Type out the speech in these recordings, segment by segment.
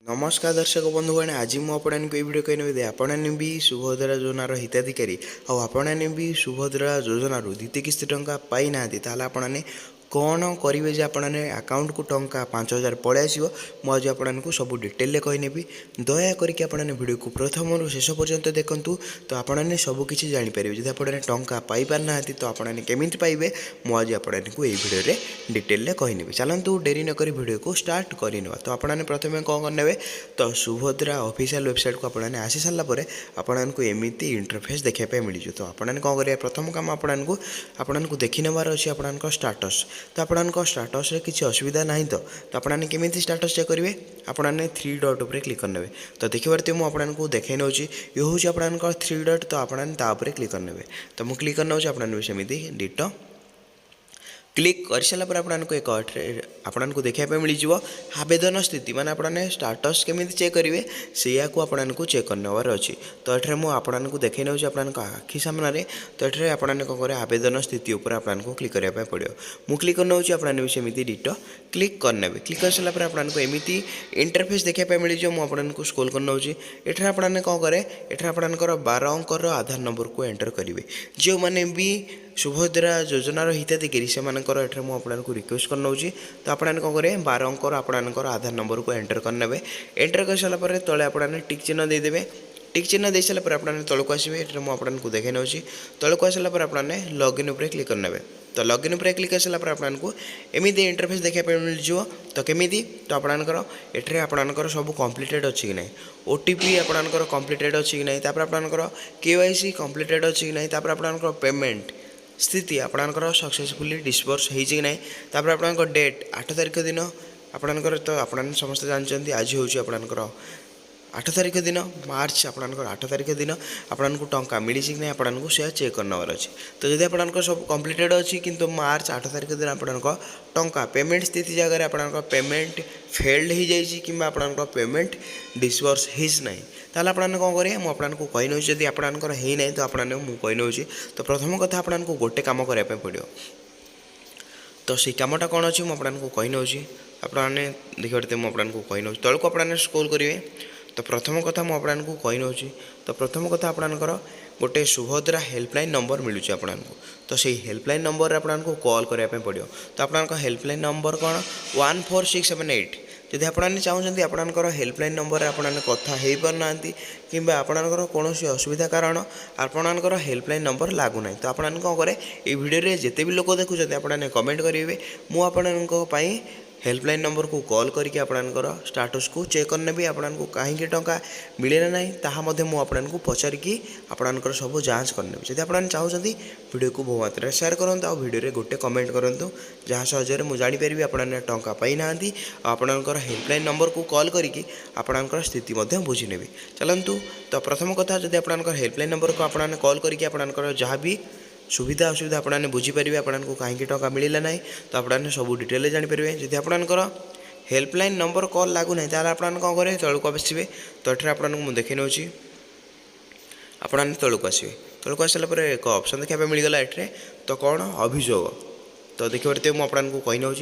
नमस्कार दर्शक बंधुगण आज मुझे भिडियो कही आपने भी सुभद्रा योजनार हिताधिकारी आपने भी सुभद्रा योजनार द्वितीय किस्ती टंका पाई ना आपने कौन करेंगे जे आपने अकाउंट को टंका 5000 पलि आसो मुझे आपको सब डिटेल कहनेबी दयाकोर आपने भिडियो को प्रथम शेष पर्यंत देखूँ तो आपने सबकि जापर जब आपने टंका पाई पारना तो आपने केमी पाइबे मुझे आपको ये भिडियो डिटेल कहनेबी चलतु डेरी नक भिडियो को स्टार्ट करवा तो आपने प्रथम कौन करने तो सुभद्रा ऑफिशियल वेबसाइट को आपने आसी सारापर आपको एमती इंटरफेस देखा मिल तो आपने कौन करेंगे प्रथम काम आपको देखी नेबार अच्छे आपंक स्टाटस तो आपंक स्टाटस किसी असुविधा ना तो आपने केमी स्टाटस चेक करेंगे आपने 3 डॉट उपर क्लिक करने तो देखिए मुझे देखे नौ ये हूँ आप 3 डॉट तो आपने क्लिक करने तो मुझे क्लिक करना आपने भी सेमती डिटो क्लिक कर सारापर आपको देखा मिल आवेदन स्थिति माने आपने स्टाटस केमी चेक करेंगे से आपको चेक करनेबार अच्छी तो ये मुझे देखे नौ आखि सामने तो ये आपने कौन करें आवेदन स्थिति उपर आपको क्लिक करने पड़ो मुझे क्लिक करना आपने भी सेमती डिटो क्लिक करने क्लिक कर सारापर आपको एमती इंटरफेस देखा मिल मुझे स्क्रोल करना ये आपने कौन करें ये आपंकर 12 अंकर आधार नंबर को एंटर करेंगे जो मैंने भी सुभद्रा योजनार हिताधिकारी से आपको रिक्वेस्ट करना तो आपने कौन करें 12 अंकर आपंकर आधार नंबर को एंटर करने एंटर कर सारापर तले आपने टिक चिन्ह देदेवे टिक चिन्ह दे सारापर आपने तलक आसवे मुझे देखे नौ तलक आसारापर आपने लॉगिन उपर क्लिक करने तो लॉगिन उपर क्लिक कर सारापर आपको एमती इंटरफेस देखा मिल जाव तो केमी तो आपंकर ये आपंकर सब कम्प्लीटेड अच्छी कि ना ओटीपी आपंकर कम्प्लीटेड अच्छी कि ना आपंकर केवाईसी कम्प्लीटेड अच्छी कि ना आपंकर पेमेंट स्थिति आपंकर सक्सेसफुली डिस्बर्स होती ना आप डेट 8 तारिख दिन आपंकर तो आपने समस्त जानते आज हूँ आपंकर 8 तारिख दिन मार्च आपंकर 8 तारिख दिन आपको टंका मिली कि नहीं आपको से चेक करनेबार अच्छे तो जब आपंकर सब कम्प्लीटेड अच्छी किंतु मार्च 8 तारिख दिन आपंकर टंका पेमेंट स्थिति जगह आपंकर पेमेंट फेल्ड हो जाए कि आपंकर पेमेंट डिस्बर्स होना ताल आपने कौन करेंगे मुझे कही नौ जब आपंकर हो ना तो आपने मुझे कही नौ तो प्रथम कथा आपको गोटे कम करने पड़ो तो से कमटा कौन अच्छी मुझे कही नौ आपने देखिए मुझे कही नौ तलू आपने स्क्रोल करेंगे तो प्रथम कथा मुझे कही नौ तो प्रथम कथा आपंकर गोटे सुभद्रा हेल्पलाइन नंबर मिलूँ आपको तो से हेल्पलाइन नंबर आपको कॉल करने पड़ो तो आपंक हेल्पलाइन नंबर कौन 14678 जदि आपने चाहते आपंकर हेल्पलाइन नंबर आपने कथा हो पारना कि आपंकर कौन असुविधा कारण आपंकर हेल्पलाइन नंबर लगुना तो आपने कौन करें ये भिडियो जिते भी लोग देखुं आपने कमेंट करेंगे मुझे हेल्पलाइन नंबर को कॉल करके आपंकर स्टाटस को चेक करने भी आपको कहीं टंका मिले ना मुझे मुझे पचारिकी आपंकर सब जांच करने जब आपने चाहते वीडियो को बहु मात्रा शेयर करूँ आ भिडियो गोटे कमेंट करूँ जहाँ सहजरे मुझे जापरि आपने टंका पाई ना आपंकर हेल्पलाइन नंबर को कॉल करके आपंकर स्थिति बुझी नेबी चलतु तो प्रथम कथा जब आपंकर हेल्पलाइन नंबर को आपने कॉल करके आपंकर जहाँ भी सुविधा असुविधा आपने बुझीपारे आपको कहीं टंका मिलला ना तो आपने सब डिटेल जापर जब आपंकर हेल्पलाइन नंबर कॉल लगुना तो आपने कौन करेंगे तलू आसवे तो ये आपको देखे नौ आपने तलू आसवे तलू आसारापर एक ऑप्शन देखा मिलगला ये तो कौन अभियोग तो देखिए मुझे कही नौ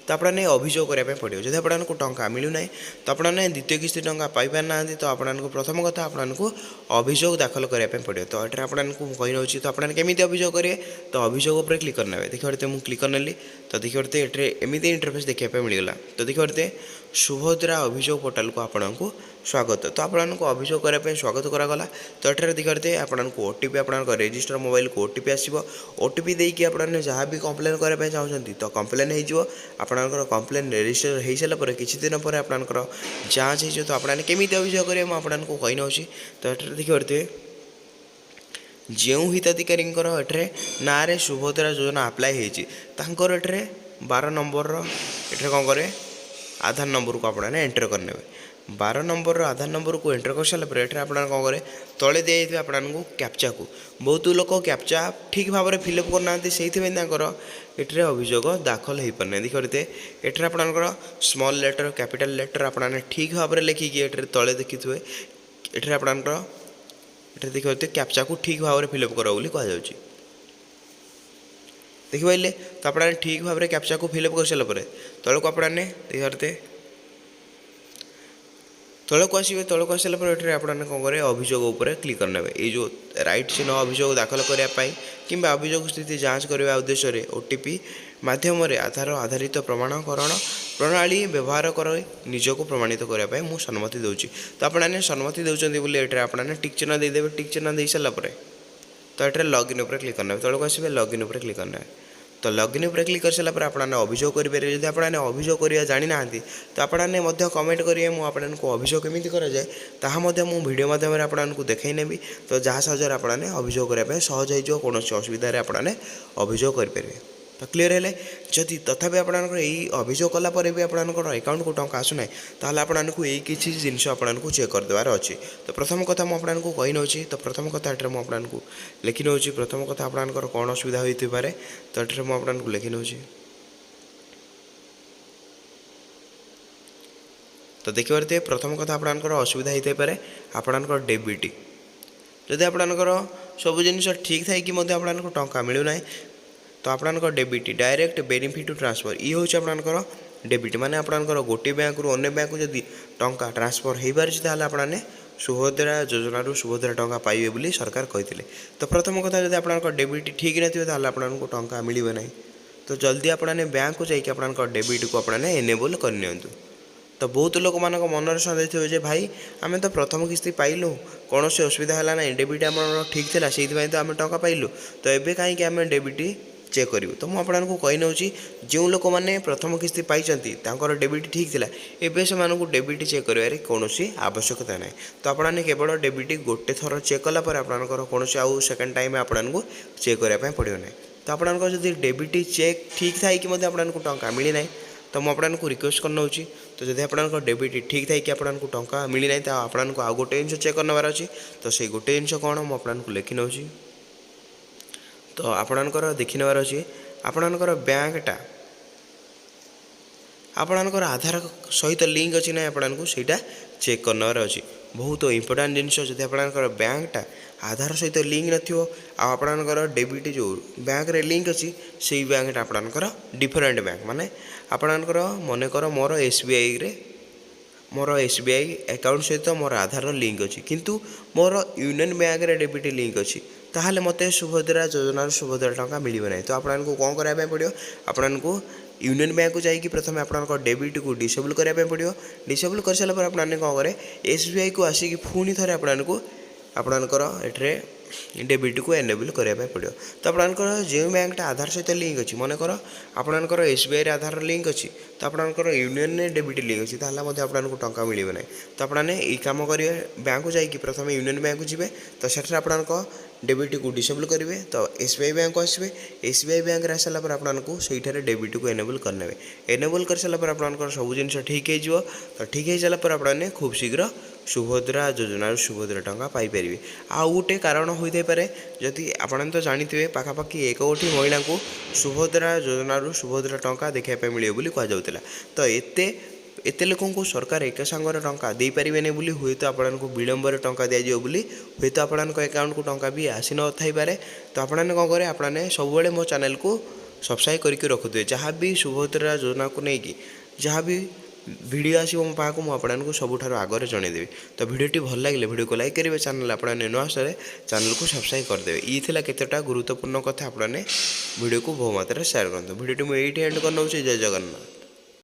तो आपने अभियोग करने पड़ो जब आपको टंका मिलूना तो आपने द्वितीय किस्ती टंका पाइपार ना तो आपको प्रथम कथा आपको अभियोग दाखल करने पड़ो तो ये आपको कही नौ तो आपने केमी अभियोग करेंगे तो अभियोग उपर क्लिक करने देखिए मुझे क्लिक करनेली तो देखिए ये एमती इंटरफेस देखा मिलगला तो देखिए सुभद्रा अभियोग पोर्टाल को आपको स्वागत तो आपको अभियोग करने स्वागत करागला तो ये देखिए आपको ओटीपी आपंकर रेजिस्टर मोबाइल को ओटीपी आसो ओटीपी देकी आपने जहाँ भी कम्प्लेन करने चाहते तो कम्प्लेन हो आपंकर कम्प्लेन रेजिस्टर हो सारापर किसी दिन पर आपंकर जाँच हो तो आपने केमी अभियोग करेंगे मुझे आपको कही नौ तो ये देखिए जो हिताधिकारी ये ना रे सुभद्रा योजना आप्लाय होती 12 नंबर ये कौन करें आधार नंबर को आपने एंटर करने 12 नंबर आधार नंबर को एंटर कर सारापर ये आपने कौन करें तले दिखाई आपको कैप्चा को बहुत लोग कैप्चा ठीक भाव में फिलअप करना से ये अभियोग दाखल हो पारना देखिए ये आपंकर स्मॉल लेटर कैपिटल लेटर आपने ठीक भाव में लिखिकी ये तले देखिए ये आपंकर ये देखिए कैप्चा को ठीक भाव में फिलअप करा कहुच्छी देखिए तो आपने ठीक भाव में कैप्चा को फिलअप कर सारापर तलक आपने देखिए तलक आसवे तलक आसाला ये आपने कौन करेंगे अभियोग उपर क्लिक करने ये जो राइट चिन्ह अभियोग दाखल करने कि अभियोग स्थिति जांच करने उद्देश्य ओटीपी माध्यम आधार आधारित प्रमाणकरण प्रणाली व्यवहार कर निजक प्रमाणित करने मुझे सम्मति दूसरी तो आपने सम्मति दौरान बोले आपने टिक चिन्ह देदेवे टिक चिन्ह दे सारापर तो ये लॉगिन उपर क्लिक करना तलक आसवे लॉगिन उपर क्लिक करना तो लॉगिन उपर क्लिक कर सारापर आपने अभियोग करेंगे जब आपने अभियोग करवा जानी ना तो आपने कमेंट करेंगे मुझे अभियोग केमी कराए ताहा मुझे भिडियो माध्यम आपको देखई नेबी तो जहाँ सहजरे आपने अभियोग करने सहज हो कौन असुविधा आपने अभियोग करेंगे तो क्लीयर है जदि तथापि आपंकर यही अभियोग कलापर भी आपंकर अकाउंट को टंका आसुना ताल आपको यही किसी जिनस आपको चेक करदेवार अच्छे तो प्रथम कथा मुझे आपको कही नौची तो प्रथम कथा ये मुझे लिखि नौची प्रथम कथा आपंकर कौन असुविधा होती पारे तो ये मुझे लिखि नौची तो देखिए प्रथम कथा आपंकर असुविधा होते पारे आपंकर डेबिट जदि आपंकर सब जिन ठीक थाई कि आपको टंका मिलूना तो आपंकर डेबिट डायरेक्ट बेनिफिट ट्रांसफर ये हूँ आपंकर डेबिट माने आपंकर गोटे बैंक रु अन्य बैंक जदि टंका ट्रांसफर हो पारे आपने सुभद्रा योजन सुभद्रा टंका पाइबे बोली सरकार कहते तो प्रथम कथा जब आपंकर डेबिट ठीक ना आपको टंका मिले ना तो जल्दी आपने बैंक को जाकि आपंकर डेबिट को आपने एनेबल करनी तो बहुत लोक मान मन सन्देह थे भाई आम तो प्रथम किस्ती पाइलु कौन से असुविधा है ना डेबिट आम ठीक थी से तो आम टंका पाइलु तो एवं कहीं आम डेबिट चेक करूँ तो मुझे कही नौची जो लोक मैंने प्रथम किस्ती पाई डेबिट ठीक थी एवं से डेबिट चेक कर कौन आवश्यकता ना तो आपने केवल डेबिट गोटे थर चेक कलापर आपंकर कौन आउ सेकेंड टाइम आपको चेक करने पड़ो ना तो आपंकर जब डेबिट चेक ठीक थाई कि आपको टंका मिली ना तो मुझे आपको रिक्वेस्ट करना तो जब आपंकर डेबिट ठीक थाई कि आपको टंका मिली ना तो आपको आउ गोटे जिन चेक करने अच्छी तो से गोटे जिन कौन मुझे लिखि नौची तो आपणकर देखि नबार अच्छे आपणकर बैंकटा आपणकर आधार सहित लिंक अच्छी ना आपको सहीटा चेक करनार अच्छी बहुत इंपोर्टाट जिन जब आपणकर बैंकटा आधार सहित लिंक नथिबो आपणकर डेबिट जो बैंक रे लिंक अच्छी से बैंकटा आपणकर डिफरेंट बैंक माने आपणकर मनकर मोर एसबीआई रे मोर एसबीआई अकाउंट सहित मोर आधार लिंक अच्छी किंतु मोर यूनियन बैंक रे डेबिट लिंक अच्छी ताहले मते सुभद्रा योजन सुभद्रा टंका मिल ना तो आपको कौन कराया पड़ो आपको यूनियन बैंक को जाकि प्रथम आपंकर डेबिट को डिसेबल कराया पड़ो डिसेबल कर सारापर आपने कौन करें एसबीआई को आसिक पुणी थे आपको आपंकर ये डेबिट को एनेबल करने पड़ो तो आपंकर जो बैंकटा आधार सहित लिंक अच्छी मनकर आपंकर एसबीआई आधार लिंक अच्छी तो आपंकर यूनियन डेबिट लिंक अच्छी आपको टंका मिले ना तो आपने ये कम करेंगे बैंक को जाकि प्रथम यूनियन बैंक को जी तो सेठ आपको डेबिट को डिसेबल करेंगे तो एसबीआई बैंक को आसवे एसबीआई बैंक आस सारापर आपको सही डेबिट को एनेबल करने एनेबल कर सारापर आपंकर सब जिन ठीक हो तो ठीक हो सारापर आपने खूब शीघ्र सुभद्रा योजन सुभद्रा टंका पाइपर आउ गोटे कारण होते पारे जदि आपने तो जानते पाखापाखि 1 कोटी महिला को सुभद्रा योजन सुभद्रा टंका देखापी मिले कहला तो एते लोक सरकार एक सांगर टंका दे पारे बोली हुए तो आपको विलंबर टंका दिज्व बोली हुए तो आपण अकाउंट को टंका भी आसी न थाई पारे तो आपने कौन करें आपने सब मो चैनल को सब्सक्राइब करके रखुए जहाँ भी सुभद्रा योजना को लेकिन जहाँ भी वीडियो आसो मो पाक मुझे सबुठ आगे जनईदेवी तो भिडियोटी भल लगे भिडियो को लाइक करेंगे चैनल आपने नुआ आसरे चैनल को सब्सक्राइब करदे ये थी केतटा गुरुत्वपूर्ण कथा आपने वीडियो को बहु मात्रा शेयर करते भिडियोटी मुझे एंड करना जय जगन्नाथ।